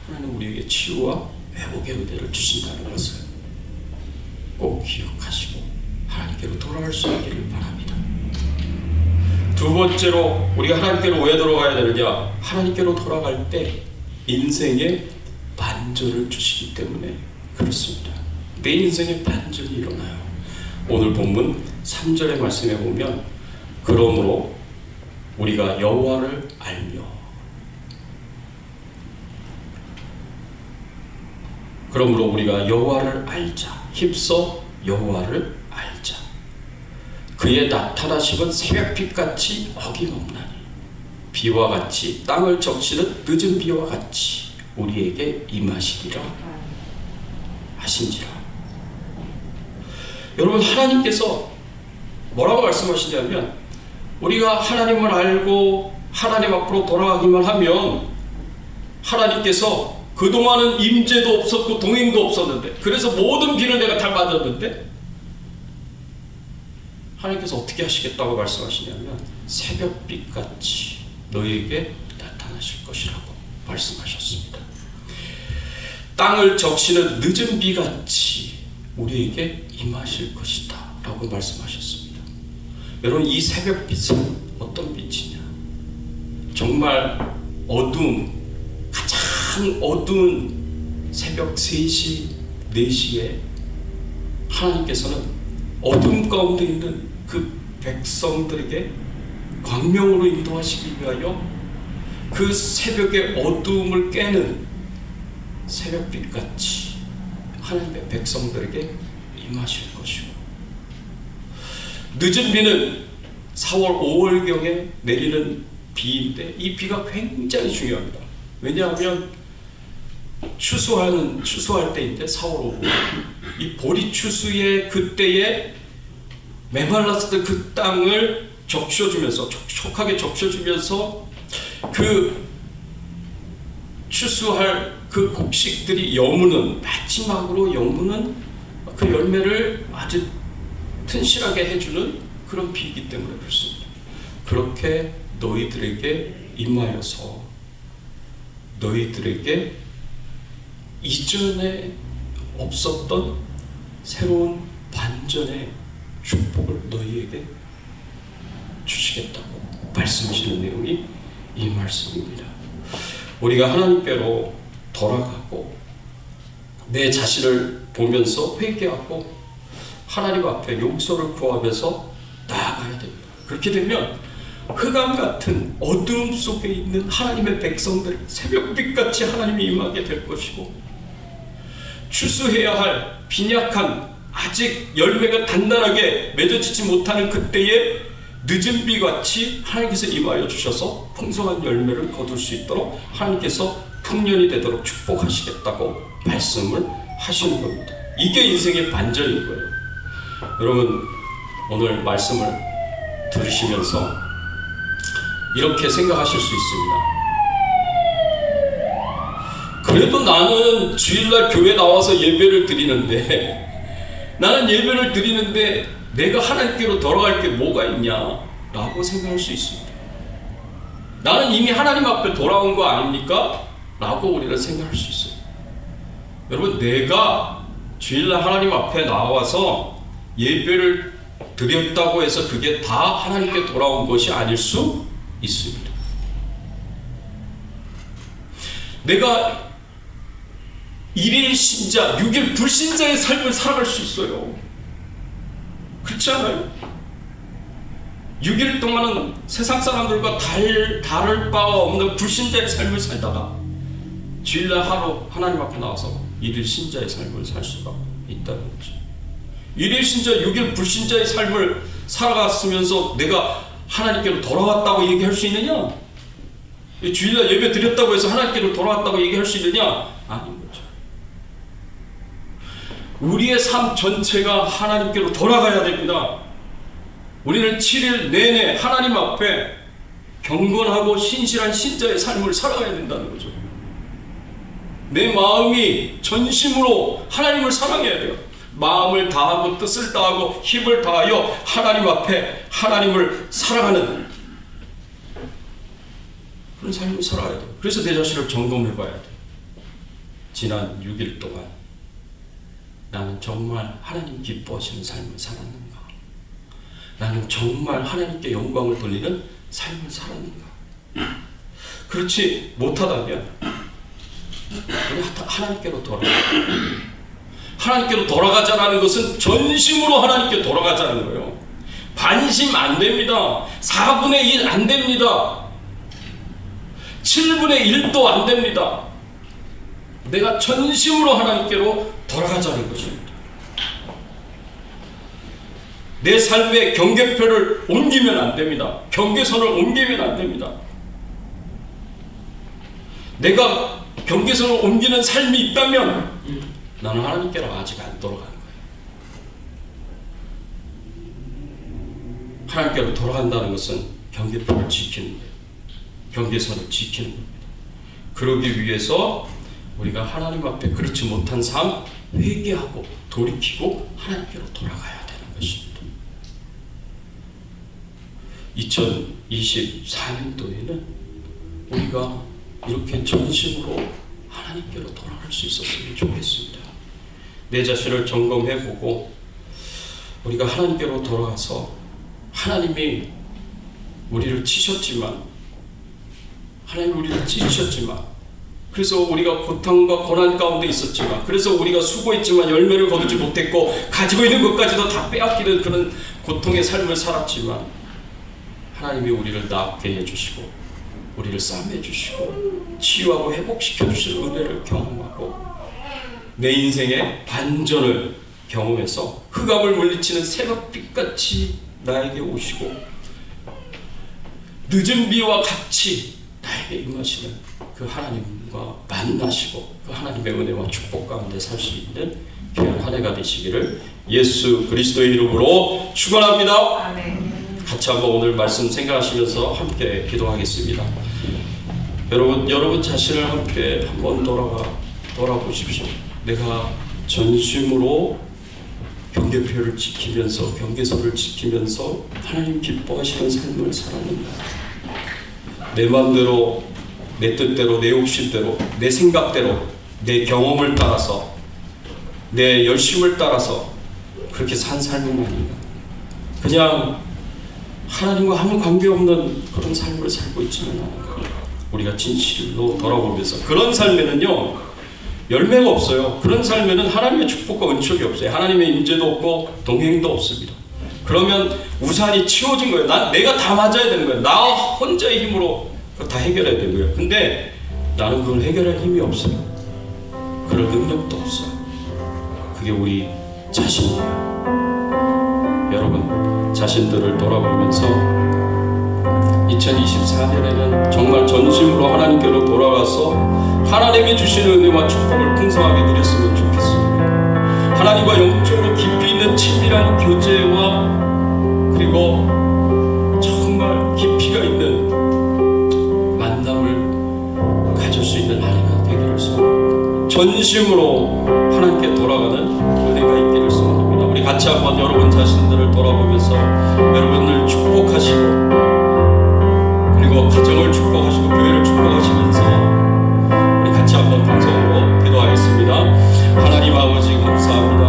하나님 우리에게 치유와 회복의 은혜를 주신다는 것을 꼭 기억하시고 하나님께로 돌아갈 수 있기를 바랍니다. 두 번째로 우리가 하나님께로 왜 돌아가야 되느냐? 하나님께로 돌아갈 때 인생에 반전을 주시기 때문에 그렇습니다. 내 인생에 반전이 일어나요. 오늘 본문 3절의 말씀에 보면, 그러므로 우리가 여호와를 알며, 그러므로 우리가 여호와를 알자, 힘써 여호와를 알자. 그의 나타나심은 새벽빛같이 어김없나니 비와 같이 땅을 적시는 늦은 비와 같이 우리에게 임하시리라 하신지라. 여러분, 하나님께서 뭐라고 말씀하시냐면, 우리가 하나님을 알고 하나님 앞으로 돌아가기만 하면 하나님께서 그동안은 임재도 없었고 동행도 없었는데, 그래서 모든 비를 내가 다 맞았는데, 하나님께서 어떻게 하시겠다고 말씀하시냐면 새벽빛같이 너희에게 나타나실 것이라고 말씀하셨습니다. 땅을 적시는 늦은 비같이 우리에게 임하실 것이다 라고 말씀하셨습니다. 여러분, 이 새벽빛은 어떤 빛이냐? 정말 어두운, 가장 어두운 새벽 3시, 4시에 하나님께서는 어둠 가운데 있는 그 백성들에게 광명으로 인도하시기 위하여 그 새벽의 어두움을 깨는 새벽빛같이 하나님의 백성들에게 임하실 것이고, 늦은 비는 4월, 5월경에 내리는 비인데, 이 비가 굉장히 중요합니다. 왜냐하면 추수할 때인데 4월, 5월, 이 보리 추수의 그때에 메말랐을 때 그 땅을 적셔주면서, 촉촉하게 적셔주면서 그 추수할 그 곡식들이 여무는, 마지막으로 여무는 그 열매를 아주 튼실하게 해주는 그런 비이기 때문에 그렇습니다. 그렇게 너희들에게 임하여서 너희들에게 이전에 없었던 새로운 반전의 축복을 너희에게 주시겠다고 말씀하시는 내용이 이 말씀입니다. 우리가 하나님께로 돌아가고 내 자신을 보면서 회개하고 하나님 앞에 용서를 구하면서 나아가야 됩니다. 그렇게 되면 흑암 같은 어두움 속에 있는 하나님의 백성들 새벽빛같이 하나님이 임하게 될 것이고, 추수해야 할 빈약한 아직 열매가 단단하게 맺어지지 못하는 그때에 늦은 비같이 하나님께서 임하여 주셔서 풍성한 열매를 거둘 수 있도록 하나님께서 풍년이 되도록 축복하시겠다고 말씀을 하시는 겁니다. 이게 인생의 반전인 거예요. 여러분, 오늘 말씀을 들으시면서 이렇게 생각하실 수 있습니다. 그래도 나는 주일날 교회 나와서 예배를 드리는데, 나는 예배를 드리는데 내가 하나님께로 돌아갈 게 뭐가 있냐 라고 생각할 수 있습니다. 나는 이미 하나님 앞에 돌아온 거 아닙니까? 라고 우리는 생각할 수 있어요. 여러분, 내가 주일날 하나님 앞에 나와서 예배를 드렸다고 해서 그게 다 하나님께 돌아온 것이 아닐 수 있습니다. 내가 1일 신자, 6일 불신자의 삶을 살아갈 수 있어요. 그렇지 않아요? 6일 동안은 세상 사람들과 다를 바가 없는 불신자의 삶을 살다가 주일날 하루 하나님 앞에 나와서 1일 신자의 삶을 살 수가 있다는 거죠. 1일 신자, 6일 불신자의 삶을 살아갔으면서 내가 하나님께로 돌아왔다고 얘기할 수 있느냐? 주일날 예배 드렸다고 해서 하나님께로 돌아왔다고 얘기할 수 있느냐? 아닌 거죠. 우리의 삶 전체가 하나님께로 돌아가야 됩니다. 우리는 7일 내내 하나님 앞에 경건하고 신실한 신자의 삶을 살아가야 된다는 거죠. 내 마음이 전심으로 하나님을 사랑해야 돼요. 마음을 다하고 뜻을 다하고 힘을 다하여 하나님 앞에 하나님을 사랑하는 그런 삶을 살아야 돼요. 그래서 내 자신을 점검해 봐야 돼요. 지난 6일 동안 나는 정말 하나님 기뻐하시는 삶을 살았는가? 나는 정말 하나님께 영광을 돌리는 삶을 살았는가? 그렇지 못하다면 우리 하나님께로 돌아가. 하나님께로 돌아가자라는 것은 전심으로 하나님께 돌아가자는 거예요. 반심 안 됩니다. 4분의 1 안 됩니다. 7분의 1도 안 됩니다. 내가 전심으로 하나님께로 돌아가자는 것입니다. 내 삶의 경계표를 옮기면 안 됩니다. 경계선을 옮기면 안 됩니다. 내가 경계선을 옮기는 삶이 있다면 나는 하나님께로 아직 안 돌아가는 거예요. 하나님께로 돌아간다는 것은 경계표를 지키는 거예요. 경계선을 지키는 겁니다. 그러기 위해서 우리가 하나님 앞에 그렇지 못한 삶 회개하고 돌이키고 하나님께로 돌아가야 되는 것입니다. 2024년도에는 우리가 이렇게 전심으로 하나님께로 돌아갈 수 있었으면 좋겠습니다. 내 자신을 점검해보고 우리가 하나님께로 돌아가서 하나님이 우리를 치셨지만 하나님 우리를 찢으셨지만 그래서 우리가 고통과 고난 가운데 있었지만 그래서 우리가 수고했지만 열매를 거두지 못했고 가지고 있는 것까지도 다 빼앗기는 그런 고통의 삶을 살았지만 하나님이 우리를 낫게 해주시고 우리를 싸매주시고 치유하고 회복시켜 주시는 은혜를 경험하고 내 인생의 반전을 경험해서 흑암을 물리치는 새벽빛같이 나에게 오시고 늦은 비와 같이 나에게 임하시는 그 하나님과 만나시고 그 하나님의 은혜와 축복 가운데 살 수 있는 귀한 한 해가 되시기를 예수 그리스도의 이름으로 축원합니다. 아멘. 같이 한번 오늘 말씀 생각하시면서 함께 기도하겠습니다. 여러분 자신을 함께 한번 돌아보십시오. 내가 전심으로 경계표를 지키면서 경계선을 지키면서 하나님 기뻐하시는 삶을 살았는가? 내 마음대로 내 뜻대로 내 욕심대로 내 생각대로 내 경험을 따라서 내 열심을 따라서 그렇게 산 삶은 아닌가? 그냥 하나님과 아무 관계없는 그런 삶을 살고 있지는 않은가? 우리가 진실로 돌아보면서 그런 삶에는요 열매가 없어요. 그런 삶에는 하나님의 축복과 은총이 없어요. 하나님의 임재도 없고 동행도 없습니다. 그러면 우산이 치워진 거예요. 내가 다 맞아야 되는 거예요. 나 혼자의 힘으로 그거 다 해결해야 되는 거예요. 근데 나는 그걸 해결할 힘이 없어요. 그럴 능력도 없어요. 그게 우리 자신이에요. 여러분, 자신들을 돌아보면서 2024년에는 정말 전심으로 하나님께로 돌아가서 하나님이 주시는 은혜와 축복을 풍성하게 누렸으면 좋겠습니다. 하나님과 영적으로 깊이 있는 친밀한 교제와 그리고 정말 깊이가 있는 만남을 가질 수 있는 한 해가 되기를 소원합니다. 전심으로 하나님께 돌아가는 은혜가 있기를 소원합니다. 우리 같이 한번 여러분 자신들을 돌아보면서 여러분을 축복하시고 그리고 가정을 축복하시고 교회를 축복하시면서 우리 같이 한번 동성으로 기도하겠습니다. 하나님 아버지 감사합니다.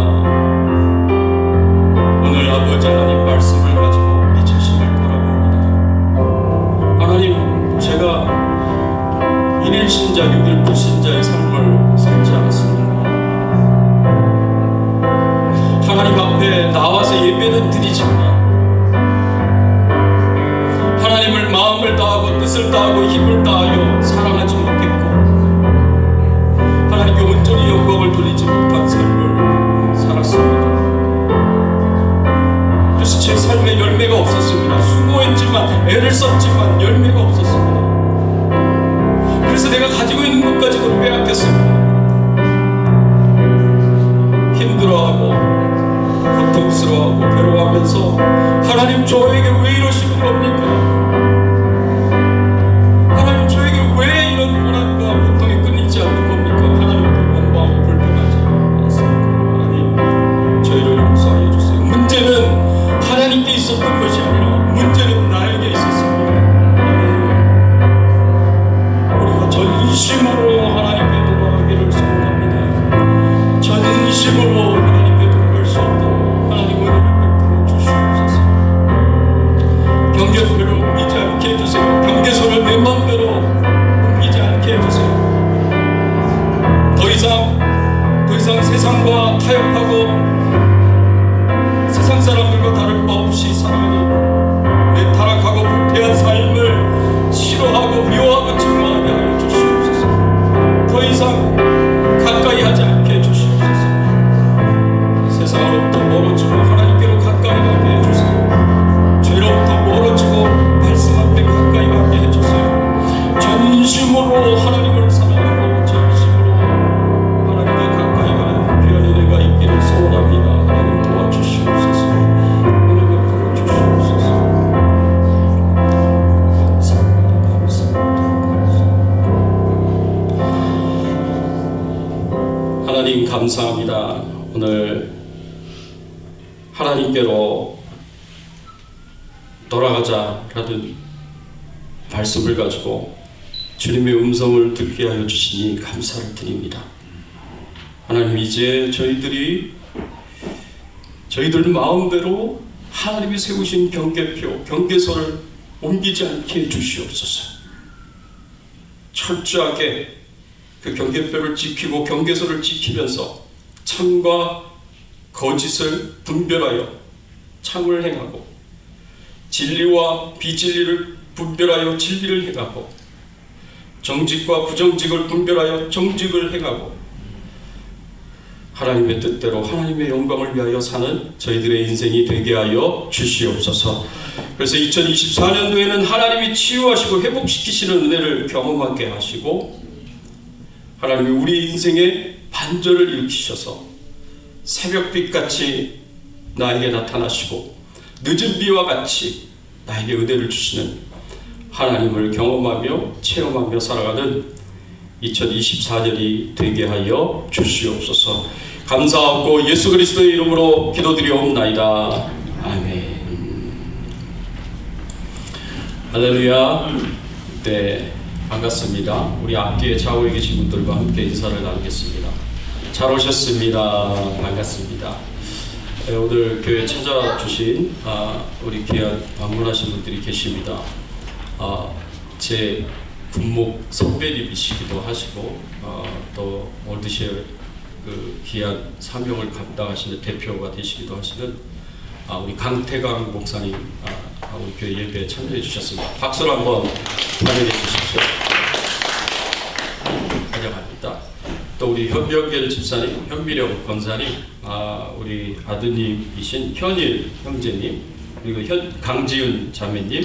오늘 아버지 하나님 말씀을 가지고 우리 자신을 바라봅니다. 하나님, 제가 1일 신자 6일 불신자의 삶을 살지 않았습니다. 하나님 앞에 나와서 예배는 드리지만 하나님을 마음을 다하고 뜻을 다하고 힘을 다하여 사랑하지 못했고 하나님께 온전히 영광을 돌리지 못한 삶을 살았습니다. 그래서 제 삶에 열매가 없었습니다. 수고했지만 애를 썼지만 열매가 없었습니다. 그래서 내가 가지고 있는 것까지도 빼앗겼습니다. 힘들어하고 고통스러워하고 괴로워하면서 하나님 저에게 왜 이러시는 겁니까? 하나님 저에게 왜 이런 고난과 고통이 끊이지 않는 겁니까? 하나님께 원망하고 불평하지 않았습니까? 하나님 저희를 용서하여 주세요. 문제는 하나님께 있었던 것이 아니라 문제는 나에게 있었습니다. 하나님, 우리가 전심으로 하나님께 돌아가기를 소원합니다. 전심으로 하나님께 돌아갈 수 있도록 하나님 은혜를 베풀어 주시옵소서. 경계표를 옮기지 않게 해주세요. 경계선을 내 마음대로 옮기지 않게 해주세요. 더 이상 세상과 타협하고 세상 사람들과 다를 바 없이 살아가는 내 타락하고 부패한 삶을 싫어하고 미워하고 증오하게 하여 주시옵소서. 더 이상 가까이 하지 않게 해주시옵소서. 세상으로부터 멀어지고 하나님께로 가까이 가게 해주세요. 죄로부터 멀어지고 말씀 앞에 가까이 가게 해주세요. 전심으로 하나님을 사랑하고 전심으로 하나님께 가까이 가는 귀한 은혜가 있기를 소원합니다. 하나님 도와주시옵소서. 은혜 베풀어 주시옵소서. 하나님 감사합니다. 오늘 하나님께로 돌아가자라는 말씀을 가지고 주님의 음성을 듣게 하여 주시니 감사를 드립니다. 하나님, 이제 저희들 마음대로 하나님이 세우신 경계표, 경계선을 옮기지 않게 해주시옵소서. 철저하게 그 경계표를 지키고 경계선을 지키면서 참과 거짓을 분별하여 참을 행하고 진리와 비진리를 분별하여 진리를 행하고 정직과 부정직을 분별하여 정직을 행하고 하나님의 뜻대로 하나님의 영광을 위하여 사는 저희들의 인생이 되게 하여 주시옵소서. 그래서 2024년도에는 하나님이 치유하시고 회복시키시는 은혜를 경험하게 하시고 하나님이 우리 인생에 반전을 일으키셔서 새벽빛같이 나에게 나타나시고 늦은 비와 같이 나에게 은혜를 주시는 하나님을 경험하며 체험하며 살아가는 2024년이 되게 하여 주시옵소서. 감사하고 예수 그리스도의 이름으로 기도드리옵나이다. 아멘. 할렐루야. 네, 반갑습니다. 우리 앞뒤에 좌우에 계신 분들과 함께 인사를 나누겠습니다. 잘 오셨습니다. 반갑습니다. 네, 오늘 교회 찾아주신 우리 귀한 방문하신 분들이 계십니다. 제 군목 선배님이시기도 하시고 또 월드쉐어 그 귀한 사명을 감당하시는 대표가 되시기도 하시는 우리 강태강 목사님 우리 교회 예배에 참여해 주셨습니다. 박수로 한번 환영해 주십시오. 환영합니다. 또 우리 현명길 집사님, 현미령 권사님, 우리 아드님이신 현일 형제님, 그리고 강지윤 자매님,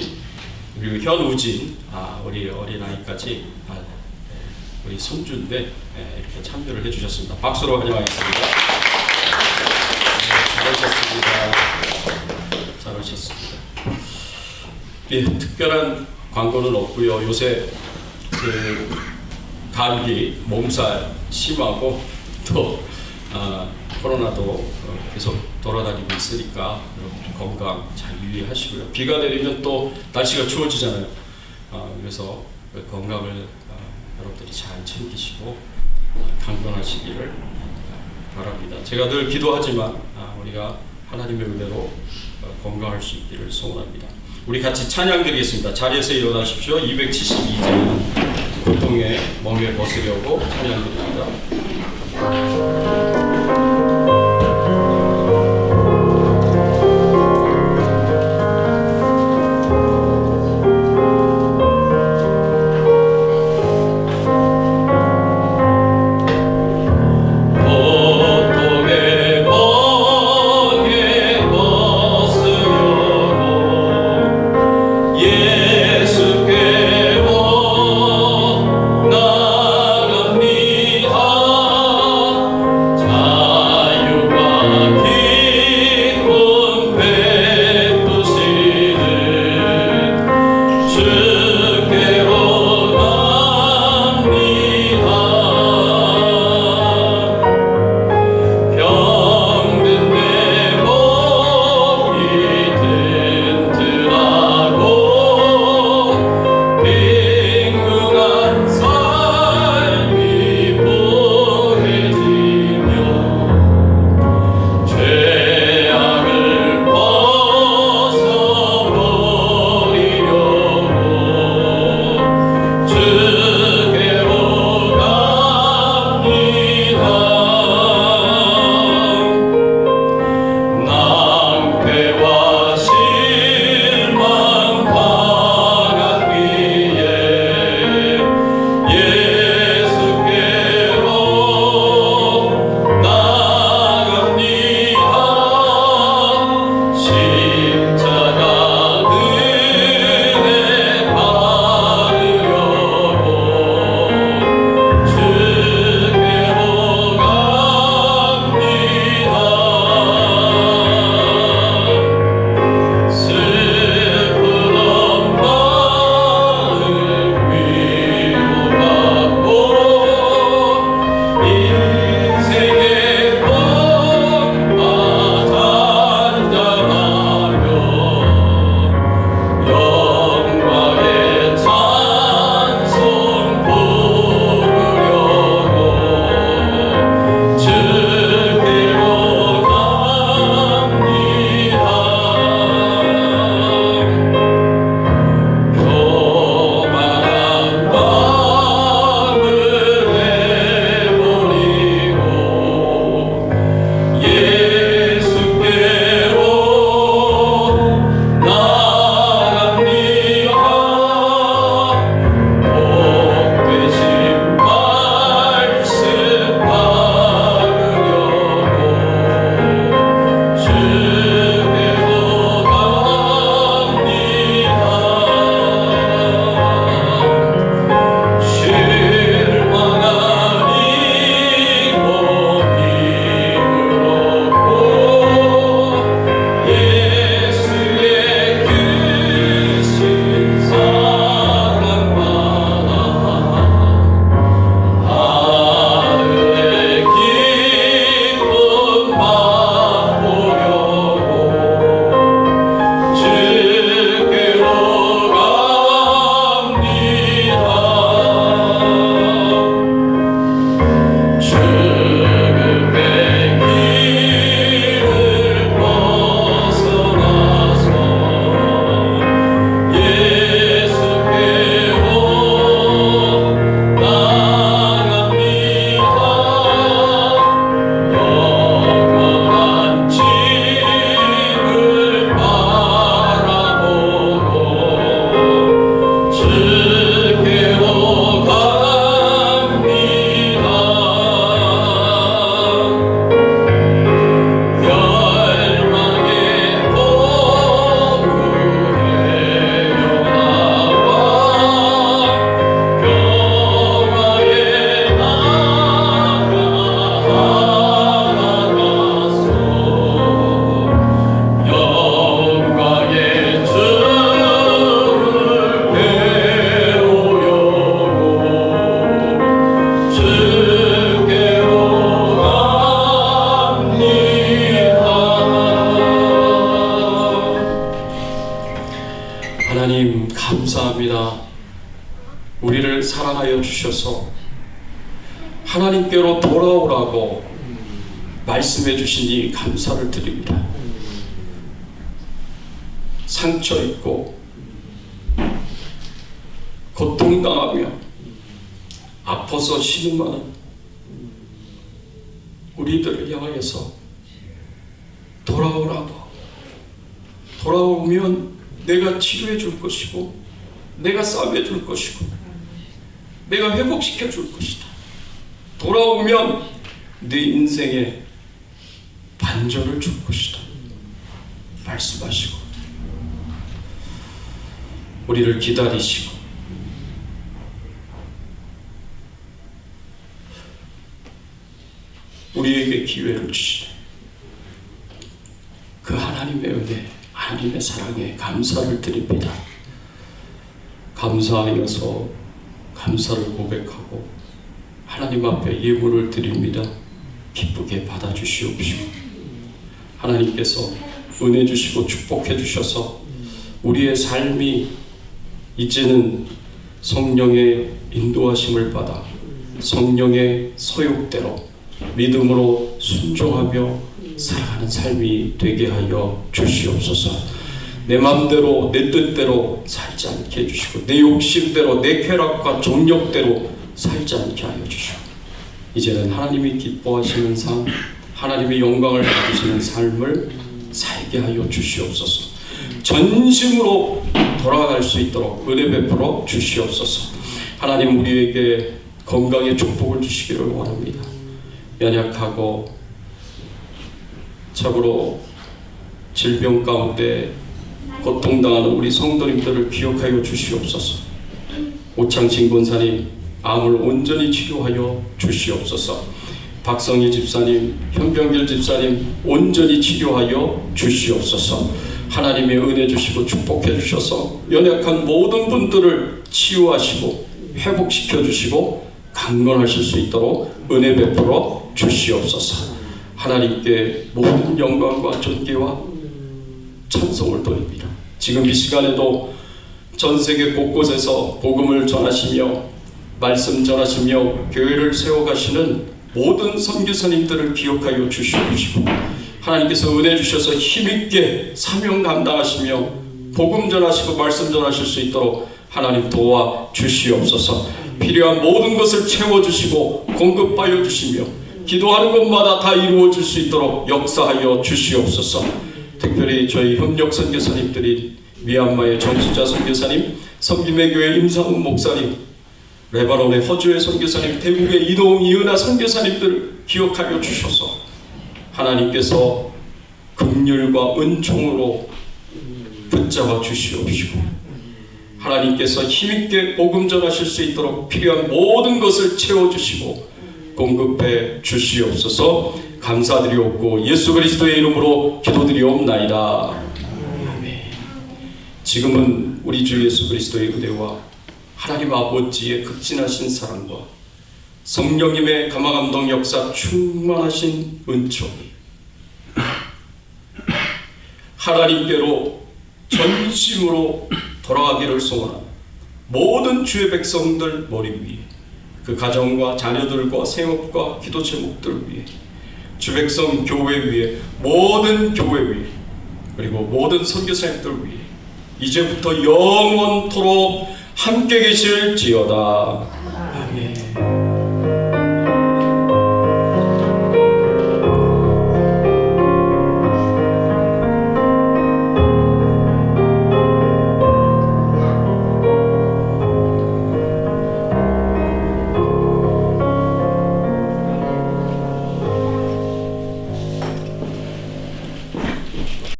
그리고 현우진, 우리 어린아이까지 우리 손주인데 이렇게 참여를 해주셨습니다. 박수로 환영하겠습니다. 잘하셨습니다. 예, 특별한 광고는 없고요. 요새 그 감기, 몸살 심하고 또 코로나도 계속 돌아다니고 있으니까 여러분 건강 잘 유의하시고요. 비가 내리면 또 날씨가 추워지잖아요. 그래서 그 건강을 여러분들이 잘 챙기시고 강건하시기를 바랍니다. 제가 늘 기도하지만 우리가 하나님의 은혜로 건강할 수 있기를 소원합니다. 우리 같이 찬양 드리겠습니다. 자리에서 일어나십시오. 272장 고통의 멍에 벗으려고 찬양 드립니다. 예수께로 나갑니다. 나타나여 주셔서 하나님께로 돌아오라고 말씀해 주시니 감사를 드립니다. 상처 있고 고통당하며 아파서 신음하는 우리들을 향하여서 돌아오라고, 돌아오면 내가 치료해 줄 것이고 내가 싸매 줄 것이고 내가 회복시켜 줄 것이다. 돌아오면 네 인생에 반전을 줄 것이다 말씀하시고 우리를 기다리시고 우리에게 기회를 주시네. 그 하나님의 은혜, 하나님의 사랑에 감사를 드립니다. 감사하여서 감사를 고백하고 하나님 앞에 예물을 드립니다. 기쁘게 받아주시옵시고 하나님께서 은혜 주시고 축복해 주셔서 우리의 삶이 이제는 성령의 인도하심을 받아 성령의 소욕대로 믿음으로 순종하며 살아가는 삶이 되게 하여 주시옵소서. 내 마음대로 내 뜻대로 살지 않게 해주시고 내 욕심대로 내 쾌락과 정욕대로 살지 않게 하여 주시고 이제는 하나님이 기뻐하시는 삶, 하나님의 영광을 받으시는 삶을 살게 하여 주시옵소서. 전심으로 돌아갈 수 있도록 은혜 베풀어 주시옵소서. 하나님 우리에게 건강의 축복을 주시기를 원합니다. 연약하고 참으로 질병 가운데 고통당하는 우리 성도님들을 기억하여 주시옵소서. 오창진 권사님 암을 온전히 치료하여 주시옵소서. 박성희 집사님, 현병길 집사님 온전히 치료하여 주시옵소서. 하나님의 은혜 주시고 축복해 주셔서 연약한 모든 분들을 치유하시고 회복시켜 주시고 강건하실 수 있도록 은혜 베풀어 주시옵소서. 하나님께 모든 영광과 존귀와 찬송을 돌립니다. 지금 이 시간에도 전 세계 곳곳에서 복음을 전하시며 말씀 전하시며 교회를 세워가시는 모든 선교사님들을 기억하여 주시옵시고 하나님께서 은혜 주셔서 힘있게 사명 감당하시며 복음 전하시고 말씀 전하실 수 있도록 하나님 도와 주시옵소서. 필요한 모든 것을 채워주시고 공급하여 주시며 기도하는 것마다 다 이루어질 수 있도록 역사하여 주시옵소서. 특별히 저희 협력 선교사님들이 미얀마의 정수자 선교사님, 섬김의 교회 임상훈 목사님, 레바논의 허주의 선교사님, 대국의 이동 이은하 선교사님들 기억하여 주셔서 하나님께서 긍휼과 은총으로 붙잡아 주시옵시고 하나님께서 힘있게 복음 전하실 수 있도록 필요한 모든 것을 채워주시고 공급해 주시옵소서. 감사드리옵고 예수 그리스도의 이름으로 기도드리옵나이다. 아멘. 지금은 우리 주 예수 그리스도의 은혜와 하나님 아버지의 극진하신 사랑과 성령님의 감화감동 역사 충만하신 은총이 하나님께로 전심으로 돌아가기를 소원하는 모든 주의 백성들 머리 위에 그 가정과 자녀들과 생업과 기도 제목들 위에 주 백성 교회 위에 모든 교회 위에 그리고 모든 선교사님들 위에 이제부터 영원토록 함께 계실지어다. 아멘.